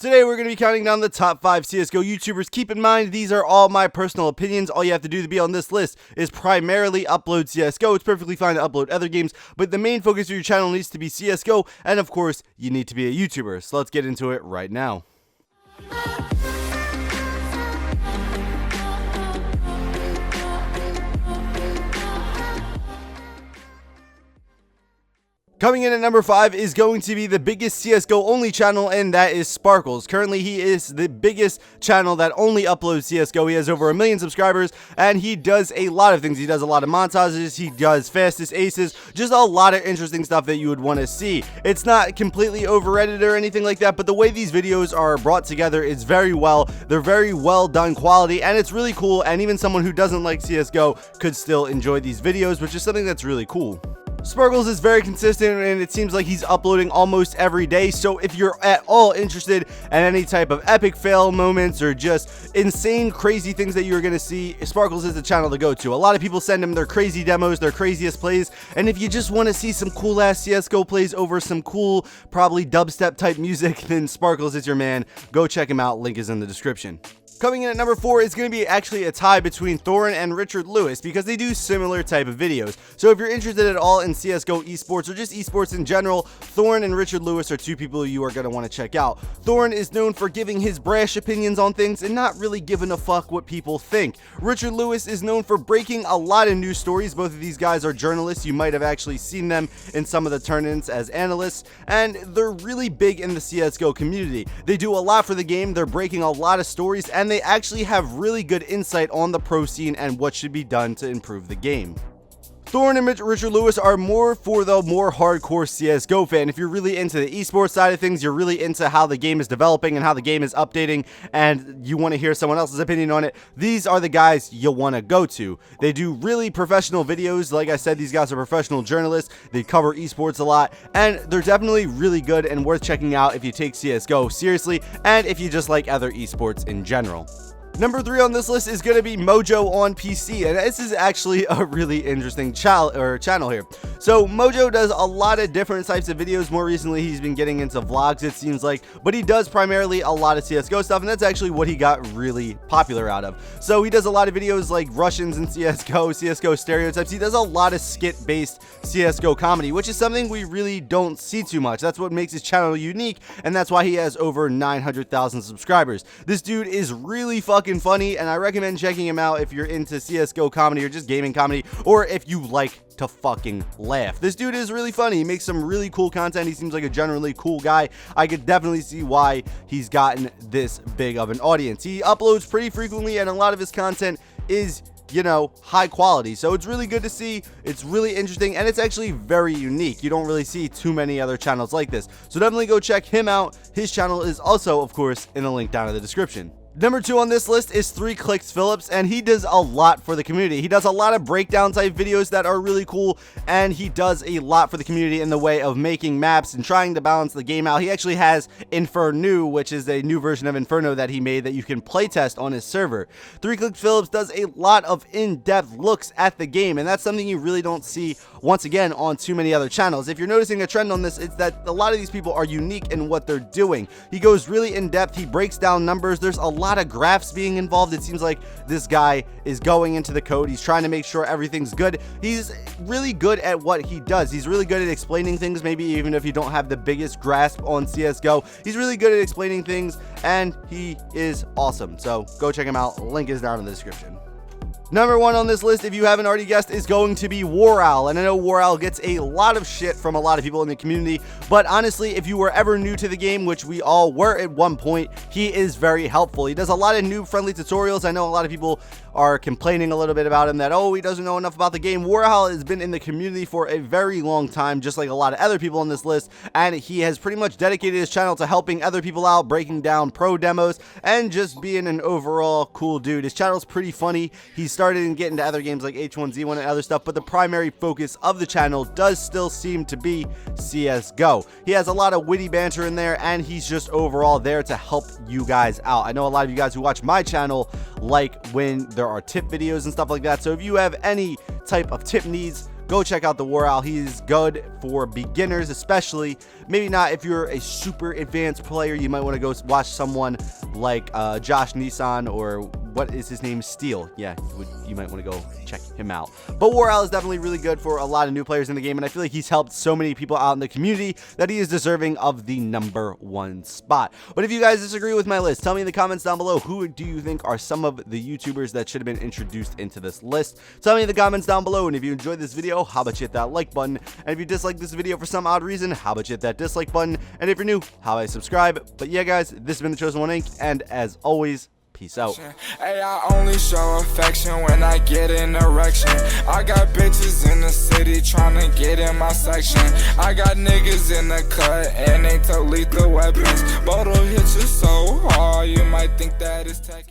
Today we're going to be counting down the top 5 CSGO YouTubers. Keep in mind, these are all my personal opinions. All you have to do to be on this list is primarily upload CSGO. It's perfectly fine to upload other games, but the main focus of your channel needs to be CSGO, and of course, you need to be a YouTuber. So let's get into it right now. Coming in at number 5 is going to be the biggest CSGO only channel, and that is Sparkles. Currently, he is the biggest channel that only uploads CSGO. He has over 1 million subscribers, and he does a lot of things. He does a lot of montages, he does fastest aces, just a lot of interesting stuff that you would want to see. It's not completely over-edited or anything like that, but the way these videos are brought together is very well. They're very well done quality, and it's really cool, and even someone who doesn't like CSGO could still enjoy these videos, which is something that's really cool. Sparkles is very consistent, and it seems like he's uploading almost every day. So if you're at all interested in any type of epic fail moments or just insane crazy things that you're going to see, Sparkles is the channel to go to. A lot of people send him their crazy demos, their craziest plays, and if you just want to see some cool ass CSGO plays over some cool, probably dubstep type music, then Sparkles is your man. Go check him out, link is in the description. Coming in at number 4 is going to be actually a tie between Thorin and Richard Lewis, because they do similar type of videos. So if you're interested at all in CSGO esports or just esports in general, Thorin and Richard Lewis are two people you are going to want to check out. Thorin is known for giving his brash opinions on things and not really giving a fuck what people think. Richard Lewis is known for breaking a lot of news stories. Both of these guys are journalists. You might have actually seen them in some of the tournaments as analysts, and they're really big in the CSGO community. They do a lot for the game. They're breaking a lot of stories, and they actually have really good insight on the pro scene and what should be done to improve the game. Thorin and Richard Lewis are more for the more hardcore CSGO fan. If you're really into the esports side of things, you're really into how the game is developing and how the game is updating, and you want to hear someone else's opinion on it, these are the guys you'll want to go to. They do really professional videos. Like I said, these guys are professional journalists. They cover esports a lot, and they're definitely really good and worth checking out if you take CSGO seriously and if you just like other esports in general. Number 3 on this list is going to be Mojo on PC, and this is actually a really interesting channel here. So Mojo does a lot of different types of videos. More recently, he's been getting into vlogs, it seems like, but he does primarily a lot of CSGO stuff, and that's actually what he got really popular out of. So he does a lot of videos like Russians and CSGO stereotypes. He does a lot of skit-based CSGO comedy, which is something we really don't see too much. That's what makes his channel unique, and that's why he has over 900,000 subscribers. This dude is really fucking funny, and I recommend checking him out if you're into CSGO comedy or just gaming comedy, or if you like to fucking laugh. This dude is really funny. He makes some really cool content. He seems like a generally cool guy. I could definitely see why he's gotten this big of an audience. He uploads pretty frequently, and a lot of his content is, you know, high quality. So it's really good to see. It's really interesting, and it's actually very unique. You don't really see too many other channels like this. So definitely go check him out. His channel is also, of course, in the link down in the description. Number 2 on this list is 3 Clicks Phillips, and he does a lot for the community. He does a lot of breakdown type videos that are really cool, and he does a lot for the community in the way of making maps and trying to balance the game out. He actually has Inferno, which is a new version of Inferno that he made that you can playtest on his server. 3 Clicks Phillips does a lot of in-depth looks at the game, and that's something you really don't see, once again, on too many other channels. If you're noticing a trend on this, it's that a lot of these people are unique in what they're doing. He goes really in-depth. He breaks down numbers. There's a lot of graphs being involved. It seems like this guy is going into the code. He's trying to make sure everything's good. He's really good at what he does. He's really good at explaining things, maybe even if you don't have the biggest grasp on CSGO. He's really good at explaining things, and he is awesome. So go check him out. Link is down in the description. Number 1 on this list, if you haven't already guessed, is going to be War Owl. And I know War Owl gets a lot of shit from a lot of people in the community, but honestly, if you were ever new to the game, which we all were at one point, he is very helpful. He does a lot of noob-friendly tutorials. I know a lot of people are complaining a little bit about him that, oh, he doesn't know enough about the game. War Owl has been in the community for a very long time, just like a lot of other people on this list, and he has pretty much dedicated his channel to helping other people out, breaking down pro demos, and just being an overall cool dude. His channel's pretty funny. He's started and get into other games like H1Z1 and other stuff, but the primary focus of the channel does still seem to be CSGO. He has a lot of witty banter in there, and he's just overall there to help you guys out. I know a lot of you guys who watch my channel like when there are tip videos and stuff like that, so if you have any type of tip needs, go check out the War Owl. He's good for beginners, especially. Maybe not if you're a super advanced player. You might want to go watch someone like Josh Nissan, or what is his name, Steel. Yeah, you might want to go check him out. But War Owl is definitely really good for a lot of new players in the game, and I feel like he's helped so many people out in the community that he is deserving of the #1 spot. But if you guys disagree with my list, tell me in the comments down below, who do you think are some of the YouTubers that should have been introduced into this list? Tell me in the comments down below, and if you enjoyed this video, how about you hit that like button? And if you dislike this video for some odd reason, how about you hit that dislike button? And if you're new, how about you subscribe? But yeah, guys, this has been the Chosen One Inc., and as always, peace out. Hey, I only show affection when I get an erection. I got bitches in the city trying to get in my section. I got niggas in the cut and they took lethal weapons. Both will hit you so hard you might think that it's tech.